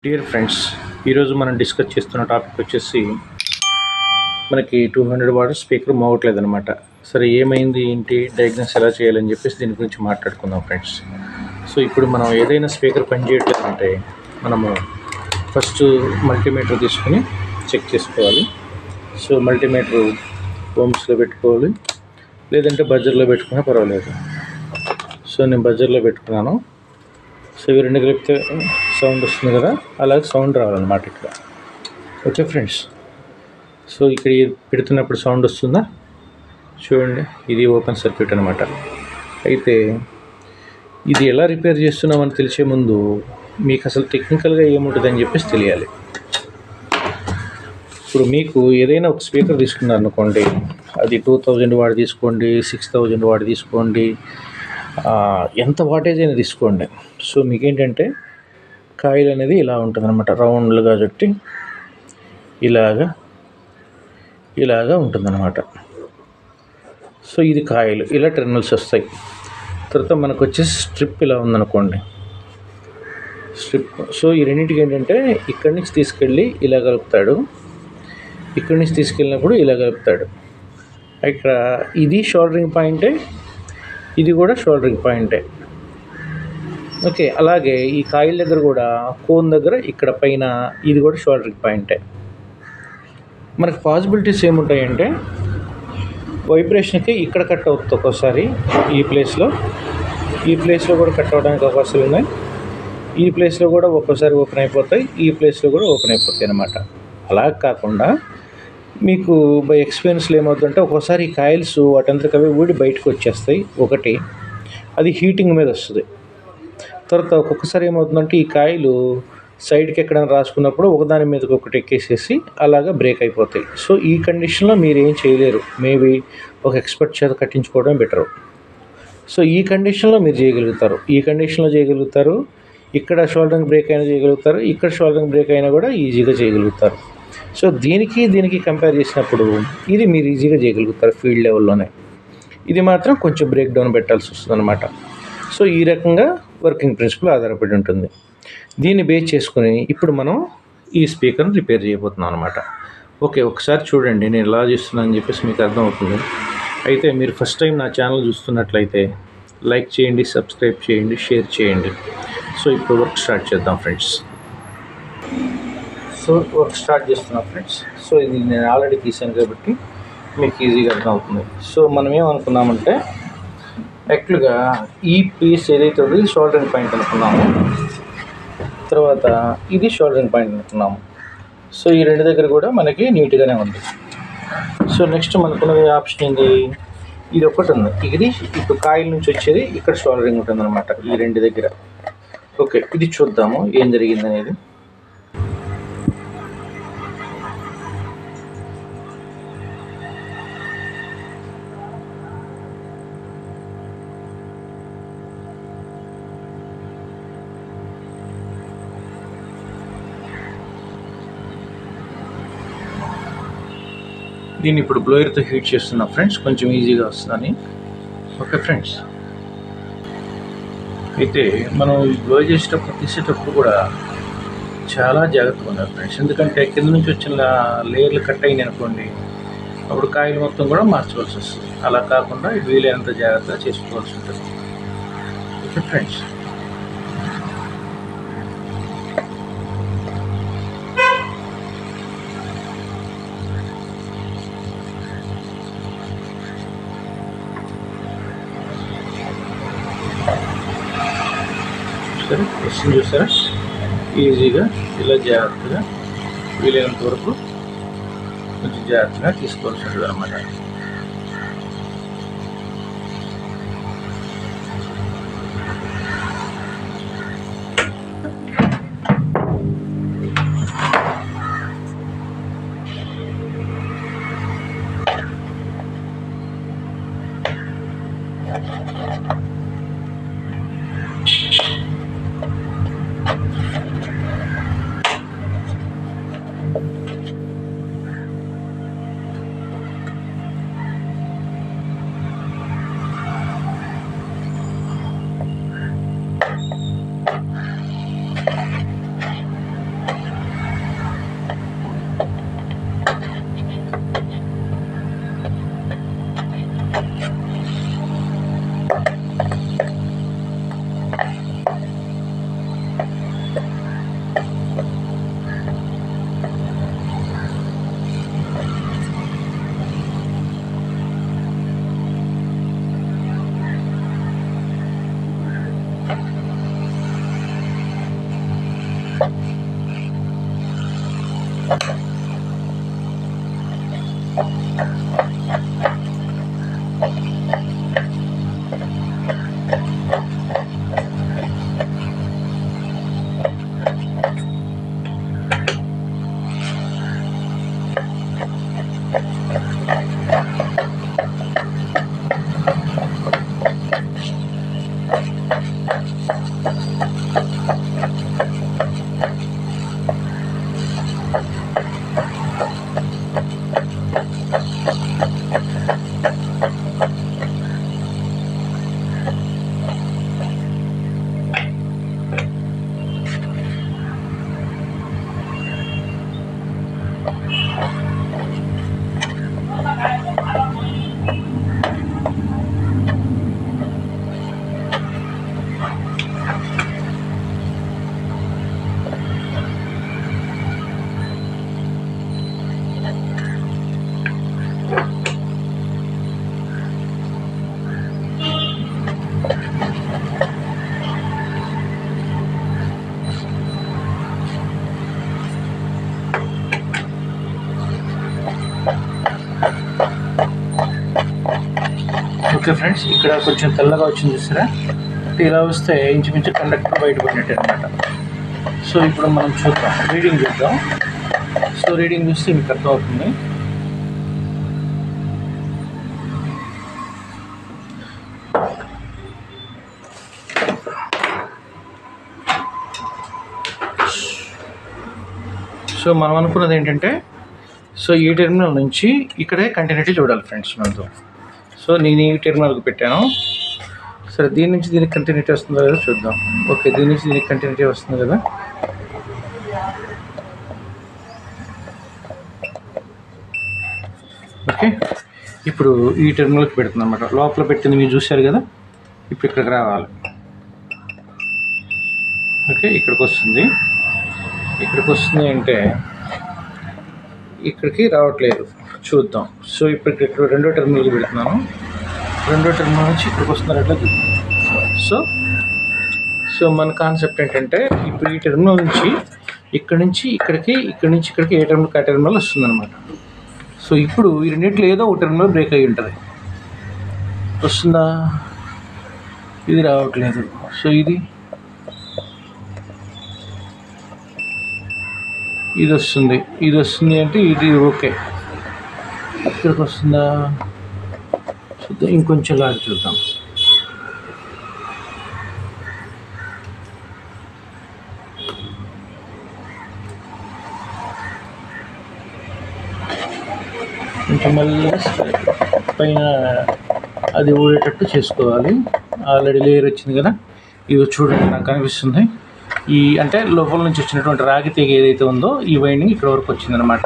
Dear friends, ఈరోజు మనం discuss చేస్తున్న టాపిక్ వచ్చేసి మనకి 200 వాట్ స్పీకర్ మోగట్లేదు అనమాట. సరే, ఏమైంది, ఏంటి, డయాగ్నోస్ ఎలా చేయాలని చెప్పేసి దీని గురించి మాట్లాడుకుందాం ఫ్రెండ్స్. సో ఇప్పుడు మనం ఏదైనా స్పీకర్ పనిచేయట్లేదు అంటే మనము ఫస్ట్ మల్టీమీటర్ తీసుకుని చెక్ చేసుకోవాలి. సో మల్టీమీటర్ ఓమ్స్లో పెట్టుకోవాలి, లేదంటే బజర్లో పెట్టుకున్నా పర్వాలేదు. సో నేను బజర్లో పెట్టుకున్నాను. సో ఇవి రెండు కలిపితే సౌండ్ వస్తుంది కదా, అలాగే సౌండ్ రావాలన్నమాట ఇక్కడ. ఓకే ఫ్రెండ్స్, సో ఇక్కడ పెడుతున్నప్పుడు సౌండ్ వస్తుందా చూడండి, ఇది ఓపెన్ సర్క్యూట్ అనమాట. అయితే ఇది ఎలా రిపేర్ చేస్తున్నామని తెలిసే ముందు మీకు అసలు టెక్నికల్గా ఏముంటుందని చెప్పేసి తెలియాలి. ఇప్పుడు మీకు ఏదైనా ఒక స్పీకర్ తీసుకున్నారనుకోండి, అది 2000 వాట్ తీసుకోండి, 6000 వాట్ తీసుకోండి, ఎంత వాటేజ్ అయినా తీసుకోండి. సో మీకేంటంటే కాయిల్ అనేది ఇలా ఉంటుంది అనమాట, రౌండ్లుగా చుట్టి ఇలాగా ఉంటుందన్నమాట. సో ఇది కాయిల్, ఇలా టెర్మినల్స్ వస్తాయి. తర్వాత మనకు వచ్చేసి స్ట్రిప్ ఇలా ఉందనుకోండి, స్ట్రిప్. సో ఈ రెండింటికి ఏంటంటే ఇక్కడి నుంచి తీసుకెళ్ళి ఇలా కలుపుతాడు, ఇక్కడి నుంచి తీసుకెళ్ళినప్పుడు ఇలా కలుపుతాడు. ఇక్కడ ఇది షోల్డరింగ్ పాయింటే, ఇది కూడా షోల్డరింగ్ పాయింటే. ఓకే, అలాగే ఈ కాయిల్ దగ్గర కూడా కోన్ దగ్గర ఇక్కడ పైన ఇది కూడా షోల్డరింగ్ పాయింటే. మనకు పాసిబిలిటీస్ ఏముంటాయంటే వైబ్రేషన్కి ఇక్కడ కట్ అవుతుంది ఒక్కోసారి, ఈ ప్లేస్లో కూడా కట్ అవ్వడానికి అవకాశాలు ఉన్నాయి. ఈ ప్లేస్లో కూడా ఒక్కోసారి ఓపెన్ అయిపోతాయి, ఈ ప్లేస్లో కూడా ఓపెన్ అయిపోతాయి అన్నమాట. అలా కాకుండా మీకు బై ఎక్స్పీరియన్స్లో ఏమవుతుందంటే ఒక్కోసారి ఈ కాయిల్స్ వాటంతకవే ఊడి బయటకు వచ్చేస్తాయి. ఒకటి అది హీటింగ్ మీద వస్తుంది. తర్వాత ఒక్కొక్కసారి ఏమవుతుందంటే ఈ కాయిలు సైడ్కి ఎక్కడైనా రాసుకున్నప్పుడు ఒకదాని మీదకి ఒకటి ఎక్కేసేసి అలాగా బ్రేక్ అయిపోతాయి. సో ఈ కండిషన్లో మీరు ఏం చేయలేరు, మేబీ ఒక ఎక్స్పర్ట్ చేత కట్టించుకోవడం బెటరు. సో ఈ కండిషన్లో మీరు చేయగలుగుతారు. ఇక్కడ షోల్డరింగ్ బ్రేక్ అయినా చేయగలుగుతారు, ఇక్కడ షోల్డరింగ్ బ్రేక్ అయినా కూడా ఈజీగా చేయగలుగుతారు. సో దీనికి కంపేర్ చేసినప్పుడు ఇది మీరు ఈజీగా చేయగలుగుతారు ఫీల్డ్ లెవెల్లోనే. ఇది మాత్రం కొంచెం బ్రేక్ డౌన్ పెట్టాల్సి వస్తుంది అనమాట. సో ఈ రకంగా వర్కింగ్ ప్రిన్సిపల్ ఆధారపడి ఉంటుంది. దీన్ని బేస్ చేసుకుని ఇప్పుడు మనం ఈ స్పీకర్ని రిపేర్ చేయబోతున్నాం అనమాట. ఓకే, ఒకసారి చూడండి నేను ఎలా చేస్తున్నానని చెప్పేసి మీకు అర్థమవుతుంది. అయితే మీరు ఫస్ట్ టైం నా ఛానల్ చూస్తున్నట్లయితే లైక్ చేయండి, సబ్స్క్రైబ్ చేయండి, షేర్ చేయండి. సో ఇప్పుడు వర్క్ స్టార్ట్ చేద్దాం ఫ్రెండ్స్. సో వర్క్ స్టార్ట్ చేస్తున్నాం ఫ్రెండ్స్. సో ఇది నేను ఆల్రెడీ తీసాను కాబట్టి మీకు ఈజీగా అర్థమవుతుంది. సో మనం ఏమనుకున్నామంటే యాక్చువల్గా ఈ పీస్ ఏదైతే ఉందో ఇది షోల్డరింగ్ పాయింట్ అనుకున్నాము, తర్వాత ఇది షోల్డరింగ్ పాయింట్ అనుకున్నాము. సో ఈ రెండు దగ్గర కూడా మనకి నీట్గానే ఉంది. సో నెక్స్ట్ మనకున్న ఆప్షన్ ఏంటి, ఇది ఒకటి ఉంది. ఇది ఇప్పుడు కాయిల్ నుంచి వచ్చేది ఇక్కడ షోల్డరింగ్ ఉంటుంది అనమాట ఈ రెండు దగ్గర. ఓకే, ఇది చూద్దాము ఏం జరిగింది అనేది. దీన్ని ఇప్పుడు బ్లోయర్తో హీట్ చేస్తున్నా ఫ్రెండ్స్, కొంచెం ఈజీగా వస్తుందని. ఓకే ఫ్రెండ్స్, అయితే మనం ఈ బ్లో తీసేటప్పుడు కూడా చాలా జాగ్రత్తగా ఉండాలి ఫ్రెండ్స్. ఎందుకంటే కింద నుంచి వచ్చిన లేయర్లు కట్ అయినాయి అనుకోండి, అప్పుడు కాయిల్ మొత్తం కూడా మార్చవలసి వస్తుంది. అలా కాకుండా వీలైనంత జాగ్రత్తగా చేసుకోవాల్సి ఉంటుంది. ఓకే ఫ్రెండ్స్, సరే వస్తుంది చూసారా, ఈజీగా ఇలా జాగ్రత్తగా వీలైనంత వరకు కొంచెం జాగ్రత్తగా తీసుకోవాల్సి ఉంటుంది అన్నమాట. ఓకే ఫ్రెండ్స్, ఇక్కడ కొంచెం తెల్లగా వచ్చింది చూసారా? ఇలా వస్తే ఇంచుమించు కండక్టర్ బయటపడినట్టు అనమాట. సో ఇప్పుడు మనం చూద్దాం, రీడింగ్ చూద్దాం. సో రీడింగ్ చూస్తే మీకు అర్థమవుతుంది. సో మనం అనుకున్నది ఏంటంటే, సో ఈ టెర్మినల్ నుంచి ఇక్కడే కంటిన్యూటీ చూడాలి ఫ్రెండ్స్ మనతో. సో నేను ఈ టెర్మినల్కి పెట్టాను. సరే, దీని నుంచి దీనికి కంటిన్యూటీ వస్తుందో లేదో చూద్దాం. ఓకే, దీని నుంచి దీనికి కంటిన్యూటీ వస్తుంది కదా. ఓకే, ఇప్పుడు ఈ టెర్మినల్కి పెడుతుంది అనమాట. లోపల పెట్టింది మీరు చూశారు కదా, ఇప్పుడు ఇక్కడికి రావాలి. ఓకే, ఇక్కడికి వస్తుంది. ఇక్కడికి వస్తుంది అంటే ఇక్కడికి రావట్లేదు, చూద్దాం. సో ఇప్పుడు ఇక్కడ రెండో టెర్మినల్కి పెడుతున్నాను. రెండో టెర్మినల్ నుంచి ఇక్కడికి వస్తున్నారట్లా చూద్దాం. సో మన కాన్సెప్ట్ ఏంటంటే, ఇప్పుడు ఈ టెర్మినల్ నుంచి ఇక్కడ నుంచి ఇక్కడికి, ఇక్కడ నుంచి ఇక్కడికి ఏ టెర్మినల్ ఆ టెర్మినల్ వస్తుందన్నమాట. సో ఇప్పుడు ఈ రెండింటిలో ఏదో ఒక టెర్మినల్ బ్రేక్ అయ్యి ఉంటుంది. వస్తుందా? ఇది రావట్లేదు. సో ఇది వస్తుంది. ఇది వస్తుంది అంటే ఇది ఓకే. ఇక్కడికి వస్తుందా చూద్దాం, ఇంకొంచెం లాగా చూద్దాం. కొంచెం మళ్ళీ పైన అది ఊడేటట్టు చేసుకోవాలి. ఆల్రెడీ లేయర్ వచ్చింది కదా, ఇది చూడండి నాకు కనిపిస్తుంది. ఈ అంటే లోపల నుంచి వచ్చినటువంటి రాగి తీగ ఏదైతే ఉందో ఈ వైండింగ్ ఇక్కడ వరకు వచ్చిందనమాట.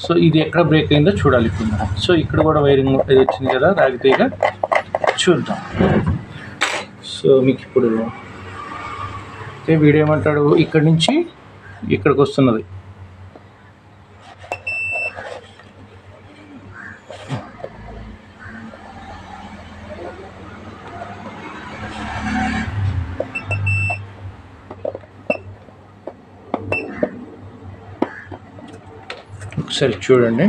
సో ఇది ఎక్కడ బ్రేక్ అయిందో చూడాలి ఇప్పుడు మనం. సో ఇక్కడ కూడా వైరింగ్ ఇది వచ్చింది కదా రాగి తీగ, చూద్దాం. సో మీకు ఇప్పుడు వీడియో ఏమంటాడు, ఇక్కడి నుంచి ఇక్కడికి వస్తున్నది. ఒకసారి చూడండి.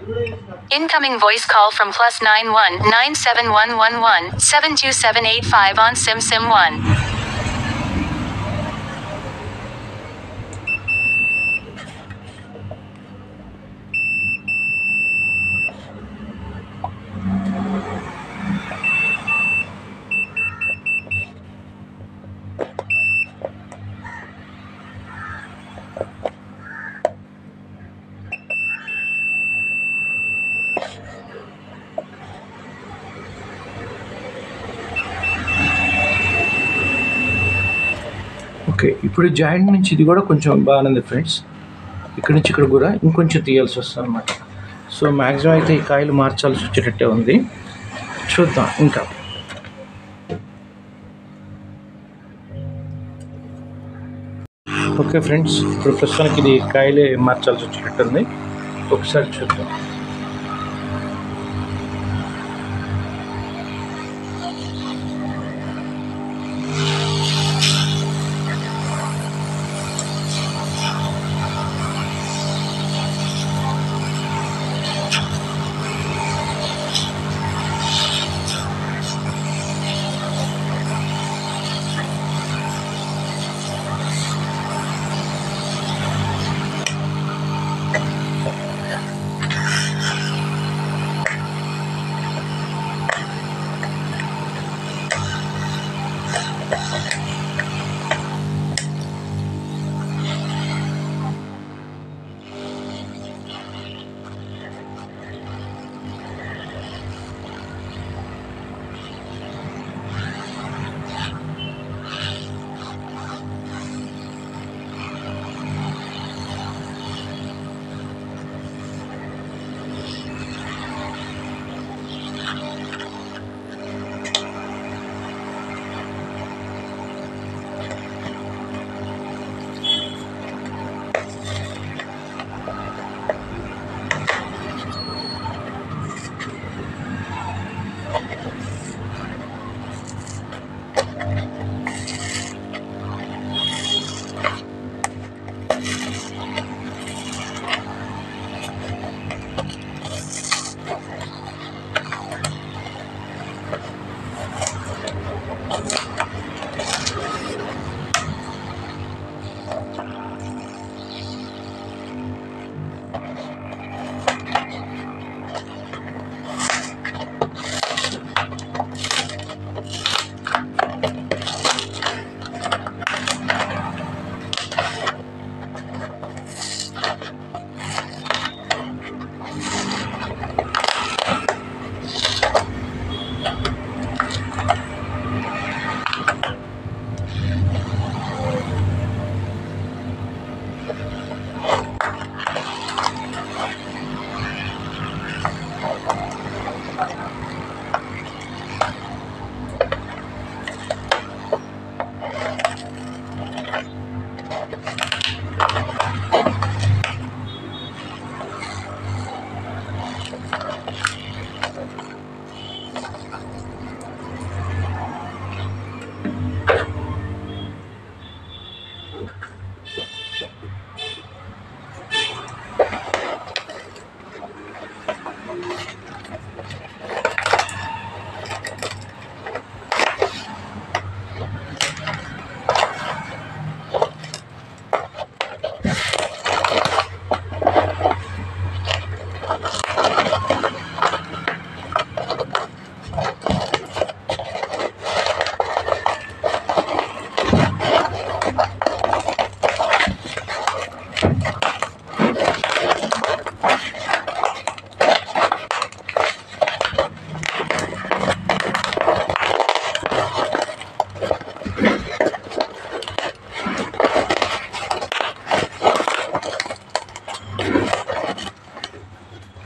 Incoming voice call from +919711172785 on SIM1. Okay, ఇప్పుడు జాయింట్ నుంచి ఇది కూడా కొంచెం బాగానే ఉంది ఫ్రెండ్స్. ఇక్కడ నుంచి ఇక్కడ కూడా ఇంకొంచెం తీయాల్సి వస్తుంది అనమాట. సో మ్యాక్సిమం అయితే ఈ కాయలు మార్చాల్సి వచ్చేటట్టే ఉంది. చూద్దాం ఇంకా. ఓకే ఫ్రెండ్స్, ఇప్పుడు ప్రస్తుతానికి ఇది కాయలే మార్చాల్సి వచ్చేటట్టు ఉంది. ఒకసారి చూద్దాం.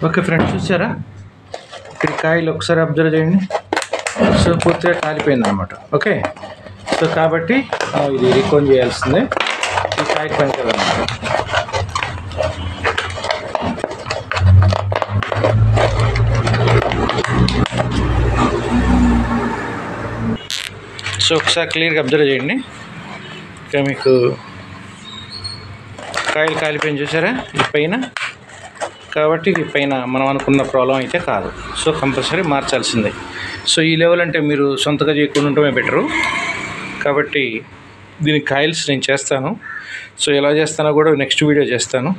ఓకే ఫ్రెండ్స్, చూసారా ఇక్కడ కాయలు ఒకసారి అబ్జర్వ్ చేయండి. సో పూర్తిగా కాలిపోయింది అనమాట. ఓకే, సో కాబట్టి ఇది రీకోన్ చేయాల్సిందే. ఈ కాయ పనికిరాదు అనమాట. సో ఒకసారి క్లియర్గా అబ్జర్వ్ చేయండి. ఇక మీకు కాయలు కాలిపోయింది చూసారా ఈ పైన. కాబట్టి ఇది పైన మనం అనుకున్న ప్రాబ్లం అయితే కాదు. సో కంపల్సరీ మార్చాల్సిందే. సో ఈ లెవెల్ అంటే మీరు సొంతగా చేయకుండా ఉండటమే బెటరు. కాబట్టి దీని కాయిల్స్ నేను చేస్తాను. సో ఎలా చేస్తానో కూడా నెక్స్ట్ వీడియో చేస్తాను.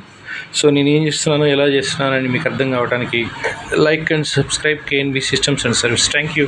సో నేను ఏం చేస్తున్నానో ఎలా చేస్తున్నానని మీకు అర్థం కావడానికి like and subscribe KNB systems and service. Thank you.